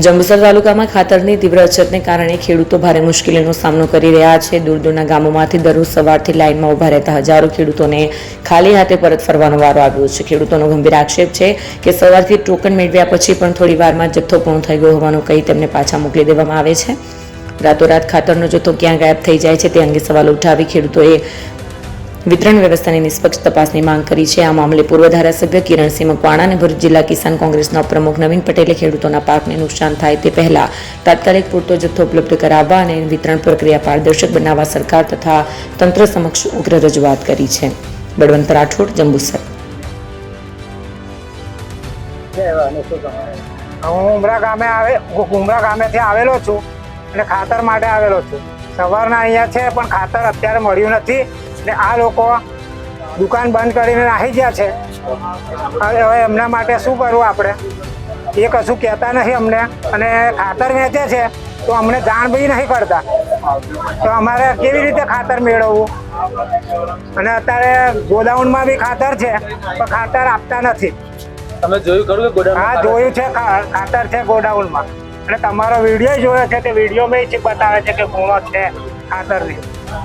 જંબુસર તાલુકામાં ખાતરની તીવ્ર અછતને કારણે ખેડૂતો ભારે મુશ્કેલીનો સામનો કરી રહ્યા છે. દૂર દૂરના ગામોમાંથી દરરોજ સવારથી લાઇનમાં ઊભા રહેતા હજારો ખેડૂતોને ખાલી હાથે પરત ફરવાનો વારો આવ્યો છે. ખેડૂતોનો ગંભીર આક્ષેપ છે કે સવારથી ટોકન મેળવ્યા પછી પણ થોડી વારમાં જથ્થો પૂર્ણ થઈ ગયો હોવાનું કહી તેમને પાછા મોકલી દેવામાં આવે છે. રાતોરાત ખાતરનો જથ્થો ક્યાં ગાયબ થઈ જાય છે તે અંગે સવાલ ઉઠાવી ખેડૂતોએ વિતરણ વ્યવસ્થાની નિષ્પક્ષ તપાસની માંગ કરી છે. આ મામલે પૂર્વ ધારાસભ્ય કિરણસિંહ મકવાણા અને ભરૂચ જિલ્લા કિસાન કોંગ્રેસના પ્રમુખ નવીન પટેલે ખેડૂતોના પાકને નુકસાન થાય તે પહેલા તાત્કાલિક પૂરતો જથ્થો ઉપલબ્ધ કરાવવા અને વિતરણ પ્રક્રિયા પારદર્શક બનાવવા સરકાર તથા તંત્ર સમક્ષ ઉગ્ર રજૂઆત કરી છે. બળવંત રાઠોડ, જંબુસર. હું ઉમરા ગામેથી આવેલો છું અને ખાતર માટે આવેલો છું. સવારના અહીંયા છે પણ ખાતર અત્યારે મળ્યું નથી ને આ લોકો દુકાન બંધ કરીને નાહી ગયા છે. હવે એમના માટે શું કરવું આપણે? એ કશું કહેતા નથી અમને અને ખાતર વેચે છે તો અમને જાણ બી નહીં કરતા. તો અમારે કેવી રીતે ખાતર મેળવવું? અને અત્યારે ગોડાઉનમાં બી ખાતર છે પણ ખાતર આપતા નથી. તમે જોયું ખરું કે ગોડાઉન? હા, જોયું છે, ખાતર છે ગોડાઉનમાં અને તમારો વિડીયો જોયો છે તે વિડીયોમાં બતાવે છે કે ગુણો છે ખાતરની.